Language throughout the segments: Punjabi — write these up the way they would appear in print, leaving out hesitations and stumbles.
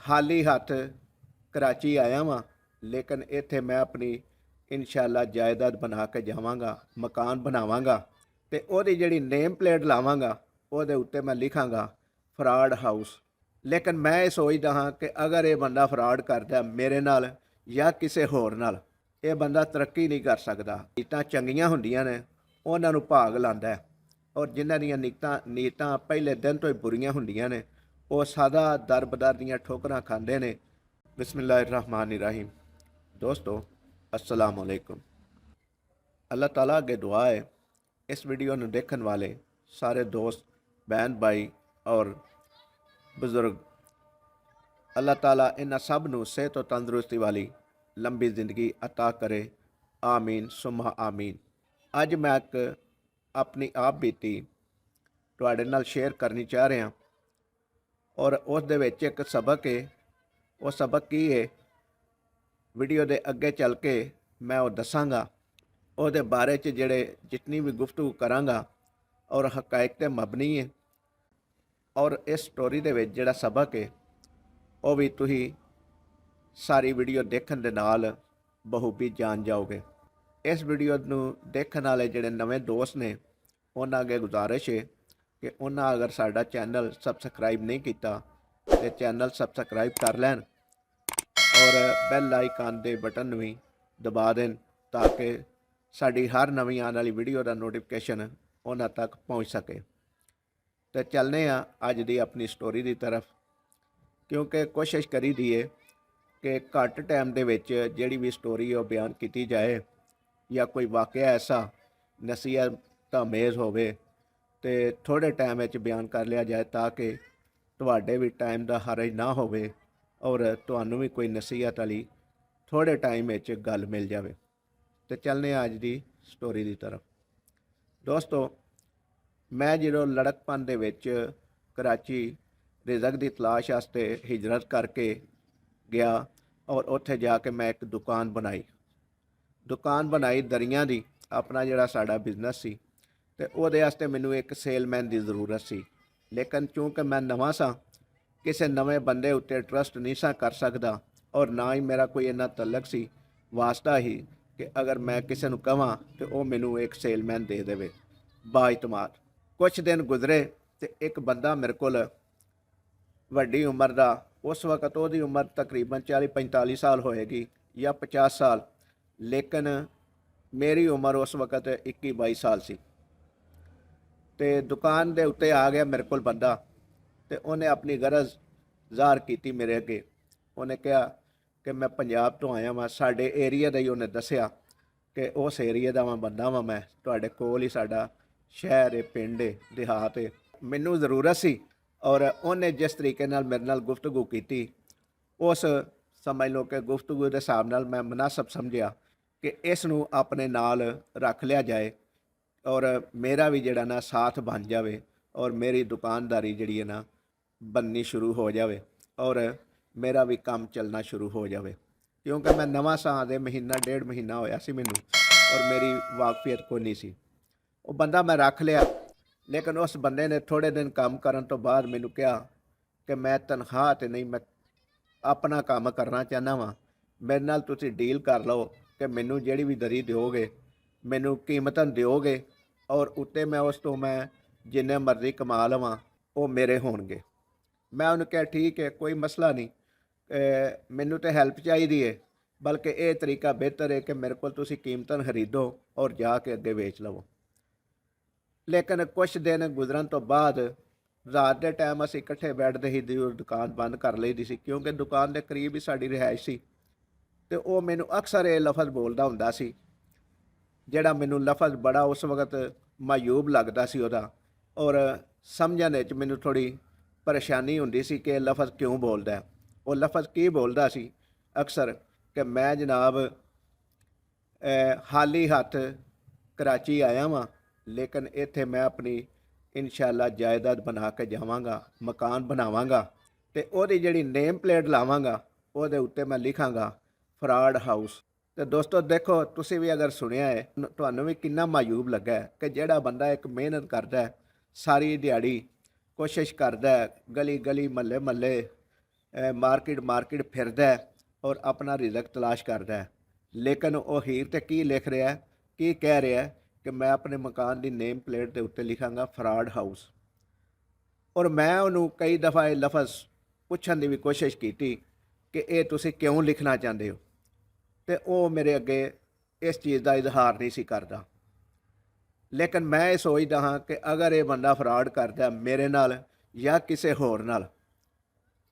हाली हथ कराची आया वां, लेकिन इत्थे मैं अपनी इंशाअल्लाह जायदाद बना के जावांगा, मकान बनावांगा ते ओहदी जिहड़ी नेम प्लेट लावांगा ओहदे उत्ते मैं लिखांगा फराड हाउस। लेकिन मैं ये सोचदा हाँ कि अगर ये बंदा फराड करदा मेरे नाल या किसी होर नाल, ये बंदा तरक्की नहीं कर सकदा। नीतां चंगियां हुंदियां ने उन्हां नूं भाग लांदा है, और जिन्हां दियां नीतां पहले दिन तो ही बुरीआं हुंदियां ने वो सदा दर दियां ठोकरां खांदे ने। बिस्मिल्लाहिर्रहमानिर्रहीम। दोस्तों अस्सलाम वालेकुम। अल्लाह ताला अगे दुआ है इस वीडियो ਨੂੰ देखने वाले सारे दोस्त, बहन भाई और बुजुर्ग, अल्लाह ताला इन्हां सब ਨੂੰ सेहत और तंदुरुस्ती वाली लंबी जिंदगी अता करे। आमीन सुम्मा आमीन। ਅੱਜ मैं एक अपनी आप बीती ਤੁਹਾਡੇ ਨਾਲ शेयर करनी चाह रहा और उस दे विच एक सबक है। वो सबक की है वीडियो के अगे चल के मैं वो दसांगा। ਉਹਦੇ बारे च ਜਿਹੜੇ जितनी भी गुफ्तगू करांगा और हकायक ते मबनी है, और इस स्टोरी दे विच ਜਿਹੜਾ सबक है वो भी तुही सारी वीडियो देखने दे नाल बखूबी जान जाओगे। इस वीडियो ਨੂੰ देखने वाले ਜਿਹੜੇ नवे दोस्त ने उन्हां अगे गुजारिश है कि उन्हां अगर साडा चैनल सबसक्राइब नहीं किया तो चैनल सबसक्राइब कर लैन और बैल आइकन के बटन भी दबा दें ताकि साड़ी हर नवी आने वाली वीडियो का नोटिफिकेशन उन्हां तक पहुँच सके। तो चलने अज की अपनी स्टोरी की तरफ, क्योंकि कोशिश करी दी है कि घट टाइम के विच जिहड़ी भी स्टोरी है बयान की जाए या कोई वाकया ऐसा नसीहत अमेज़ होवे तो थोड़े टाइम में बयान कर लिया जाए ताकि तुहाडे भी टाइम का हरज ना होवे और तुहानू भी कोई नसीहत वाली थोड़े टाइम में गल मिल जाए। तो चलने अज की स्टोरी की तरफ। दोस्तों मैं जो लड़कपन दे विच कराची रिजक की तलाश वास्ते हिजरत करके गया और उत्थे जाके मैं एक दुकान बनाई दरियां दी। अपना जिहड़ा साडा बिजनेस सी ते उहदे वास्ते मैनू एक सेलमैन की जरूरत सी, लेकिन चूँकि मैं नवां सा किसी नवे बंदे उत्ते ट्रस्ट नहीं सा कर सकदा और ना ही मेरा कोई इन्ना तलक सी वास्ता ही कि अगर मैं किसी नूं कहां तो वह मैनू एक सेलमैन दे देवे बाइतमाद। कुछ दिन गुजरे तो एक बंदा मेरे कोल वड्डी उम्र का, उस वक्त उसकी उम्र तकरीबन 40-45 साल होएगी या 50 साल, लेकिन मेरी उम्र उस वक्त 21-22 साल सी। तो दुकान के उत्ते आ गया मेरे को बंदा, तो उन्हें अपनी गरज ज़ाहिर की मेरे अगे। उन्हें कहा कि मैं पंजाब तो आया वां, साडे एरिया का ही उन्हें दसिया कि उस एरिया का वां बंदा वां मैं, तुहाडे कोल ही साडा शहर है, पिंड है, देहात है, मैनू जरूरत सी। और उन्हें जिस तरीके नाल मेरे नाल गुफ्तगू की उस समझ लो कि गुफ्तगू के हिसाब नाल मैं मुनासब समझिया कि इस नूं अपने नाल रख लिया जाए और मेरा भी जिहड़ा ना साथ बन जाए और मेरी दुकानदारी जिहड़ी है ना बननी शुरू हो जाए और मेरा भी काम चलना शुरू हो जाए। क्योंकि मैं नवां सा दे महीना 1.5 महीना होया सी मैनू और मेरी वाकफियत कोई नहीं सी। वो बंदा मैं रख लिया, लेकिन उस बंदे ने थोड़े दिन काम करन तो बाद मैनू कहा कि मैं तनख्वाह ते नहीं, मैं अपना काम करना चाहना वा, मेरे नाल तुसीं डील कर लो कि मैनू जिहड़ी भी दरी दिओगे मैनू कीमतन दिओगे और उत्ते मैं उस तो मैं जिन्ने मर्जी कमा लवां वो मेरे होणगे। मैं उन्हें कहा ठीक है, कोई मसला नहीं, मैनू तो हैल्प चाहिए है, बल्कि ये तरीका बेहतर है कि मेरे को तुसीं कीमतन खरीदो और जाके अगे बेच लवो। लेकिन कुछ दिन गुजरन तो बाद रात के टाइम असीं इकट्ठे बैठते ही दुकान बंद कर लईदी सी, क्योंकि दुकान के करीब ही साडी रिहाइश सी। तो वह मैनू अक्सर ये लफज बोलता हुंदा सी, जिहड़ा मैनू लफज बड़ा उस वक्त मायूब लगता सी उहदा, और समझने च मैनू थोड़ी परेशानी हुंदी सी कि लफज क्यों बोलदा है। वो लफज की बोलदा सी अक्सर कि मैं जनाब हाली हथ कराची आया वां, लेकिन इत्थे मैं अपनी इंशाअल्लाह जायदाद बना के जावांगा, मकान बनावांगा ते ओहदी जिहड़ी नेम प्लेट लावांगा ओहदे उत्ते मैं लिखांगा फराड हाउस। तो दोस्तों देखो, तुसीं भी अगर सुनिया है तुहानू भी कितना मायूब लगा है कि जिहड़ा बंदा एक मेहनत करता है सारी दिहाड़ी, कोशिश करता है, गली गली महल्ले महल्ले ਮਾਰਕੀਟ ਫਿਰਦਾ ਹੈ ਔਰ ਆਪਣਾ ਰਿਜ਼ਕ ਤਲਾਸ਼ ਕਰਦਾ ਹੈ। ਲੇਕਿਨ ਉਹ ਹੀਰ ਤੇ ਕੀ ਲਿਖ ਰਿਹਾ ਹੈ, ਕੀ ਕਹਿ ਰਿਹਾ ਹੈ ਕਿ ਮੈਂ ਆਪਣੇ ਮਕਾਨ ਦੀ ਨੇਮ ਪਲੇਟ ਦੇ ਉੱਤੇ ਲਿਖਾਂਗਾ ਫਰਾਡ ਹਾਊਸ। ਔਰ ਮੈਂ ਉਹਨੂੰ ਕਈ ਦਫਾ ਇਹ ਲਫ਼ਜ਼ ਪੁੱਛਣ ਦੀ ਵੀ ਕੋਸ਼ਿਸ਼ ਕੀਤੀ ਕਿ ਇਹ ਤੁਸੀਂ ਕਿਉਂ ਲਿਖਣਾ ਚਾਹੁੰਦੇ ਹੋ, ਤੇ ਉਹ ਮੇਰੇ ਅੱਗੇ ਇਸ ਚੀਜ਼ ਦਾ ਇਜ਼ਹਾਰ ਨਹੀਂ ਸੀ ਕਰਦਾ। ਲੇਕਿਨ ਮੈਂ ਇਹ ਸੋਚਦਾ ਹਾਂ ਕਿ ਅਗਰ ਇਹ ਬੰਦਾ ਫਰਾਡ ਕਰਦਾ ਮੇਰੇ ਨਾਲ ਜਾਂ ਕਿਸੇ ਹੋਰ ਨਾਲ,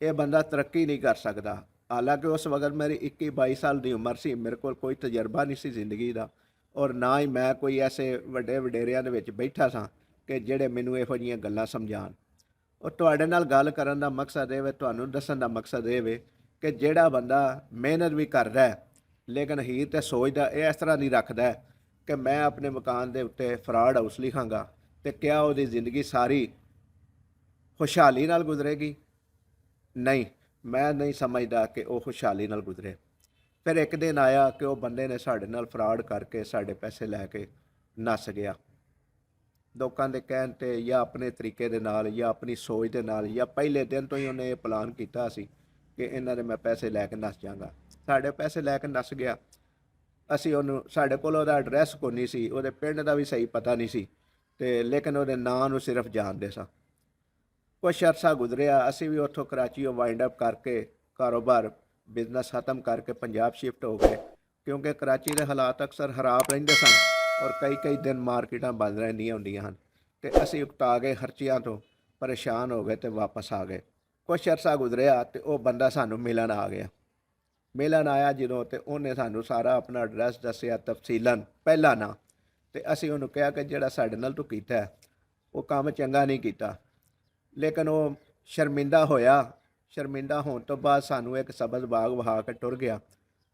ਇਹ ਬੰਦਾ ਤਰੱਕੀ ਨਹੀਂ ਕਰ ਸਕਦਾ। ਹਾਲਾਂਕਿ ਉਸ ਵਕਤ ਮੇਰੀ 21-22 ਸਾਲ ਦੀ ਉਮਰ ਸੀ, ਮੇਰੇ ਕੋਲ ਕੋਈ ਤਜਰਬਾ ਨਹੀਂ ਸੀ ਜ਼ਿੰਦਗੀ ਦਾ, ਔਰ ਨਾ ਹੀ ਮੈਂ ਕੋਈ ਐਸੇ ਵੱਡੇ ਵਡੇਰਿਆਂ ਦੇ ਵਿੱਚ ਬੈਠਾ ਸਾਂ ਕਿ ਜਿਹੜੇ ਮੈਨੂੰ ਇਹੋ ਜਿਹੀਆਂ ਗੱਲਾਂ ਸਮਝਾਉਣ। ਔਰ ਤੁਹਾਡੇ ਨਾਲ ਗੱਲ ਕਰਨ ਦਾ ਮਕਸਦ ਇਹ ਵੇ, ਤੁਹਾਨੂੰ ਦੱਸਣ ਦਾ ਮਕਸਦ ਇਹ ਵੇ ਕਿ ਜਿਹੜਾ ਬੰਦਾ ਮਿਹਨਤ ਵੀ ਕਰਦਾ ਹੈ ਲੇਕਿਨ ਹੀਰ ਤੇ ਸੋਚਦਾ ਇਹ ਇਸ ਤਰ੍ਹਾਂ ਨਹੀਂ ਰੱਖਦਾ ਕਿ ਮੈਂ ਆਪਣੇ ਮਕਾਨ ਦੇ ਉੱਤੇ ਫਰਾਡ ਹਾਊਸ ਲਿਖਾਂਗਾ, ਤੇ ਕਿਆ ਉਹਦੀ ਜ਼ਿੰਦਗੀ ਸਾਰੀ ਖੁਸ਼ਹਾਲੀ ਨਾਲ ਗੁਜ਼ਰੇਗੀ? ਨਹੀਂ, ਮੈਂ ਨਹੀਂ ਸਮਝਦਾ ਕਿ ਉਹ ਖੁਸ਼ਹਾਲੀ ਨਾਲ ਗੁਜ਼ਰੇ। ਫਿਰ ਇੱਕ ਦਿਨ ਆਇਆ ਕਿ ਉਹ ਬੰਦੇ ਨੇ ਸਾਡੇ ਨਾਲ ਫਰਾਡ ਕਰਕੇ ਸਾਡੇ ਪੈਸੇ ਲੈ ਕੇ ਨੱਸ ਗਿਆ। ਲੋਕਾਂ ਦੇ ਕਹਿਣ 'ਤੇ ਜਾਂ ਆਪਣੇ ਤਰੀਕੇ ਦੇ ਨਾਲ ਜਾਂ ਆਪਣੀ ਸੋਚ ਦੇ ਨਾਲ, ਜਾਂ ਪਹਿਲੇ ਦਿਨ ਤੋਂ ਹੀ ਉਹਨੇ ਇਹ ਪਲਾਨ ਕੀਤਾ ਸੀ ਕਿ ਇਹਨਾਂ ਦੇ ਮੈਂ ਪੈਸੇ ਲੈ ਕੇ ਨੱਸ ਜਾਵਾਂਗਾ। ਸਾਡੇ ਪੈਸੇ ਲੈ ਕੇ ਨੱਸ ਗਿਆ। ਅਸੀਂ ਉਹਨੂੰ, ਸਾਡੇ ਕੋਲ ਉਹਦਾ ਐਡਰੈਸ ਕੋਈ ਨਹੀਂ ਸੀ, ਉਹਦੇ ਪਿੰਡ ਦਾ ਵੀ ਸਹੀ ਪਤਾ ਨਹੀਂ ਸੀ, ਤੇ ਲੇਕਿਨ ਉਹਦੇ ਨਾਂ ਨੂੰ ਸਿਰਫ ਜਾਣਦੇ ਸਾਂ। ਕੁਛ ਅਰਸਾ ਗੁਜ਼ਰਿਆ, ਅਸੀਂ ਵੀ ਉੱਥੋਂ ਕਰਾਚੀਓ ਵਾਈਂਡ ਅਪ ਕਰਕੇ ਕਾਰੋਬਾਰ ਬਿਜ਼ਨਸ ਖਤਮ ਕਰਕੇ ਪੰਜਾਬ ਸ਼ਿਫਟ ਹੋ ਗਏ, ਕਿਉਂਕਿ ਕਰਾਚੀ ਦੇ ਹਾਲਾਤ ਅਕਸਰ ਖਰਾਬ ਰਹਿੰਦੇ ਸਨ ਔਰ ਕਈ ਦਿਨ ਮਾਰਕੀਟਾਂ ਬੰਦ ਰਹਿੰਦੀਆਂ ਹੁੰਦੀਆਂ ਹਨ, ਤੇ ਅਸੀਂ ਉਕਤਾ ਗਏ, ਖਰਚਿਆਂ ਤੋਂ ਪਰੇਸ਼ਾਨ ਹੋ ਗਏ ਤੇ ਵਾਪਸ ਆ ਗਏ। ਕੁਛ ਅਰਸਾ ਗੁਜ਼ਰਿਆ ਤੇ ਉਹ ਬੰਦਾ ਸਾਨੂੰ ਮਿਲਣ ਆ ਗਿਆ। ਮਿਲਣ ਆਇਆ ਜਦੋਂ, ਤੇ ਉਹਨੇ ਸਾਨੂੰ ਸਾਰਾ ਆਪਣਾ ਐਡਰੈਸ ਦੱਸਿਆ ਤਫਸੀਲਨ, ਪਹਿਲਾ ਨਾਂ, ਤੇ ਅਸੀਂ ਉਹਨੂੰ ਕਿਹਾ ਕਿ ਜਿਹੜਾ ਸਾਡੇ ਨਾਲ ਤੂੰ ਕੀਤਾ ਉਹ ਕੰਮ ਚੰਗਾ ਨਹੀਂ ਕੀਤਾ। ਲੇਕਿਨ ਉਹ ਸ਼ਰਮਿੰਦਾ ਹੋਇਆ। ਸ਼ਰਮਿੰਦਾ ਹੋਣ ਤੋਂ ਬਾਅਦ ਸਾਨੂੰ ਇੱਕ ਸਬਜ਼ ਬਾਗ ਵਹਾ ਕੇ ਟੁਰ ਗਿਆ,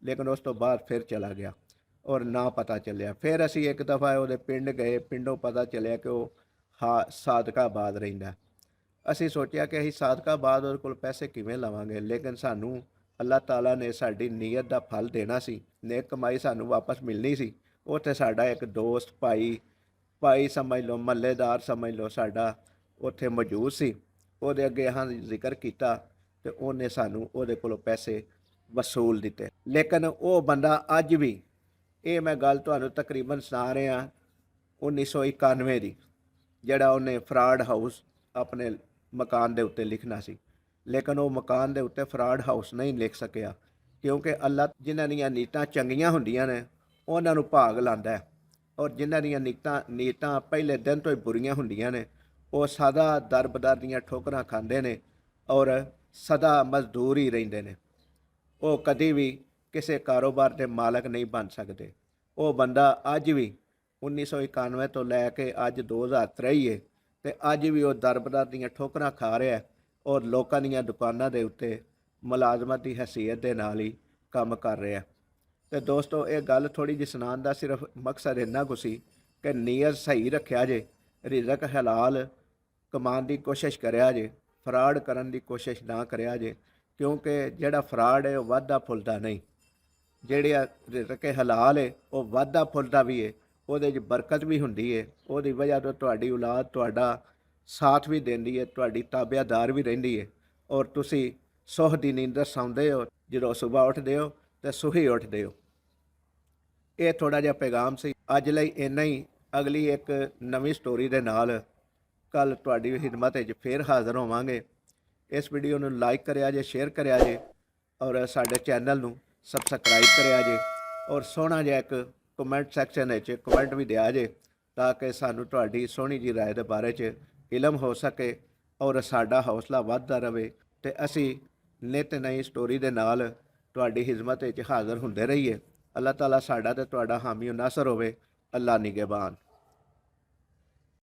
ਲੇਕਿਨ ਉਸ ਤੋਂ ਬਾਅਦ ਫਿਰ ਚਲਾ ਗਿਆ ਔਰ ਨਾ ਪਤਾ ਚੱਲਿਆ। ਫਿਰ ਅਸੀਂ ਇੱਕ ਦਫਾ ਉਹਦੇ ਪਿੰਡ ਗਏ, ਪਿੰਡੋਂ ਪਤਾ ਚੱਲਿਆ ਕਿ ਉਹ ਸਾਦਕਾਬਾਦ ਰਹਿੰਦਾ। ਅਸੀਂ ਸੋਚਿਆ ਕਿ ਅਸੀਂ ਸਾਦਕਾਬਾਦ ਉਹਦੇ ਕੋਲ ਪੈਸੇ ਕਿਵੇਂ ਲਵਾਂਗੇ, ਲੇਕਿਨ ਸਾਨੂੰ ਅੱਲਾਹ ਤਾਲਾ ਨੇ ਸਾਡੀ ਨੀਅਤ ਦਾ ਫਲ ਦੇਣਾ ਸੀ, ਨੇਕ ਕਮਾਈ ਸਾਨੂੰ ਵਾਪਸ ਮਿਲਣੀ ਸੀ। ਉੱਥੇ ਸਾਡਾ ਇੱਕ ਦੋਸਤ, ਭਾਈ ਸਮਝ ਲਓ, ਮਹੱਲੇਦਾਰ ਸਮਝ ਲਓ, ਸਾਡਾ ਉੱਥੇ ਮੌਜੂਦ ਸੀ। ਉਹਦੇ ਅੱਗੇ ਹਾਂ ਜ਼ਿਕਰ ਕੀਤਾ ਤੇ ਉਹਨੇ ਸਾਨੂੰ ਉਹਦੇ ਕੋਲੋਂ ਪੈਸੇ ਵਸੂਲ ਦਿੱਤੇ। ਲੇਕਿਨ ਉਹ ਬੰਦਾ ਅੱਜ ਵੀ, ਇਹ ਮੈਂ ਗੱਲ ਤੁਹਾਨੂੰ ਤਕਰੀਬਨ ਸੁਣਾ ਰਿਹਾ 1991 ਦੀ, ਜਿਹੜਾ ਉਹਨੇ ਫਰਾਡ ਹਾਊਸ ਆਪਣੇ ਮਕਾਨ ਦੇ ਉੱਤੇ ਲਿਖਣਾ ਸੀ, ਲੇਕਿਨ ਉਹ ਮਕਾਨ ਦੇ ਉੱਤੇ ਫਰਾਡ ਹਾਊਸ ਨਹੀਂ ਲਿਖ ਸਕਿਆ, ਕਿਉਂਕਿ ਅੱਲਾ ਜਿਨ੍ਹਾਂ ਦੀਆਂ ਨੀਤਾਂ ਚੰਗੀਆਂ ਹੁੰਦੀਆਂ ਨੇ ਉਹਨਾਂ ਨੂੰ ਭਾਗ ਲਾਉਂਦਾ ਹੈ, ਔਰ ਜਿਨ੍ਹਾਂ ਦੀਆਂ ਨੀਤਾਂ ਪਹਿਲੇ ਦਿਨ ਤੋਂ ਹੀ ਬੁਰੀਆਂ ਹੁੰਦੀਆਂ ਨੇ ਉਹ ਸਦਾ ਦਰਬਦਰ ਦੀਆਂ ਠੋਕਰਾਂ ਖਾਂਦੇ ਨੇ ਔਰ ਸਦਾ ਮਜ਼ਦੂਰ ਹੀ ਰਹਿੰਦੇ ਨੇ। ਉਹ ਕਦੀ ਵੀ ਕਿਸੇ ਕਾਰੋਬਾਰ ਦੇ ਮਾਲਕ ਨਹੀਂ ਬਣ ਸਕਦੇ। ਉਹ ਬੰਦਾ ਅੱਜ ਵੀ 1991 ਤੋਂ ਲੈ ਕੇ ਅੱਜ 2023 ਹੈ, ਤੇ ਅੱਜ ਵੀ ਉਹ ਦਰਬਦਰ ਦੀਆਂ ਠੋਕਰਾਂ ਖਾ ਰਿਹਾ ਹੈ ਔਰ ਲੋਕਾਂ ਦੀਆਂ ਦੁਕਾਨਾਂ ਦੇ ਉੱਤੇ ਮੁਲਾਜ਼ਮਤ ਦੀ ਹੈਸੀਅਤ ਦੇ ਨਾਲ ਹੀ ਕੰਮ ਕਰ ਰਿਹਾ। ਤੇ ਦੋਸਤੋ, ਇਹ ਗੱਲ ਥੋੜੀ ਜਿਹੀ ਸੁਣਾਉਣ ਦਾ ਸਿਰਫ ਮਕਸਦ ਇੰਨਾ ਕੁ ਸੀ ਕਿ ਨੀਅਤ ਸਹੀ ਰੱਖਿਆ ਜੇ, ਰਿਜ਼ਕ ਹਲਾਲ ਕਮਾਉਣ ਦੀ ਕੋਸ਼ਿਸ਼ ਕਰਿਆ ਜੇ, ਫਰਾਡ ਕਰਨ ਦੀ ਕੋਸ਼ਿਸ਼ ਨਾ ਕਰਿਆ ਜੇ, ਕਿਉਂਕਿ ਜਿਹੜਾ ਫਰਾਡ ਹੈ ਉਹ ਵਾਧਾ ਫੁੱਲਦਾ ਨਹੀਂ। ਜਿਹੜੇ ਰਿਜ਼ਕ ਹਲਾਲ ਹੈ ਉਹ ਵਾਧਾ ਫੁੱਲਦਾ ਵੀ ਹੈ, ਉਹਦੇ 'ਚ ਬਰਕਤ ਵੀ ਹੁੰਦੀ ਹੈ, ਉਹਦੀ ਵਜ੍ਹਾ ਤੋਂ ਤੁਹਾਡੀ ਔਲਾਦ ਤੁਹਾਡਾ ਸਾਥ ਵੀ ਦਿੰਦੀ ਹੈ, ਤੁਹਾਡੀ ਤਾਬਿਆਦਾਰ ਵੀ ਰਹਿੰਦੀ ਹੈ, ਔਰ ਤੁਸੀਂ ਸੁੱਖ ਦੀ ਨੀਂਦਰ ਸੌਂਦੇ ਹੋ, ਜਦੋਂ ਸੁਬਾਹ ਉੱਠਦੇ ਹੋ ਤੇ ਸੁਹੀ ਉੱਠਦੇ ਹੋ। ਇਹ ਥੋੜ੍ਹਾ ਜਿਹਾ ਪੈਗਾਮ ਸੀ ਅੱਜ ਲਈ, ਇੰਨਾ ਹੀ। ਅਗਲੀ ਇੱਕ ਨਵੀਂ ਸਟੋਰੀ ਦੇ ਨਾਲ ਕੱਲ ਤੁਹਾਡੀ ਖਿਦਮਤ ਵਿੱਚ ਫੇਰ ਹਾਜ਼ਰ ਹੋਵਾਂਗੇ। ਇਸ ਵੀਡੀਓ ਨੂੰ ਲਾਈਕ ਕਰਿਆ ਜੇ, ਸ਼ੇਅਰ ਕਰਿਆ ਜੇ, ਔਰ ਸਾਡੇ ਚੈਨਲ ਨੂੰ ਸਬਸਕ੍ਰਾਈਬ ਕਰਿਆ ਜੇ, ਔਰ ਸੋਹਣਾ ਜਿਹਾ ਇੱਕ ਕਮੈਂਟ ਸੈਕਸ਼ਨ ਵਿੱਚ ਕਮੈਂਟ ਵੀ ਦਿਆ ਜੇ, ਤਾਂ ਕਿ ਸਾਨੂੰ ਤੁਹਾਡੀ ਸੋਹਣੀ ਜੀ ਰਾਏ ਦੇ ਬਾਰੇ 'ਚ ਇਲਮ ਹੋ ਸਕੇ ਔਰ ਸਾਡਾ ਹੌਸਲਾ ਵੱਧਦਾ ਰਹੇ, ਤੇ ਅਸੀਂ ਨਿਤ ਨਈ ਸਟੋਰੀ ਦੇ ਨਾਲ ਤੁਹਾਡੀ ਖਿਦਮਤ ਵਿੱਚ ਹਾਜ਼ਰ ਹੁੰਦੇ ਰਹੀਏ। ਅੱਲਾਹ ਤਾਲਾ ਸਾਡਾ ਤੇ ਤੁਹਾਡਾ ਹਾਮੀ ਨਾਸਰ ਹੋਵੇ। ਅੱਲਾ ਨਿਗਹਿਬਾਨ।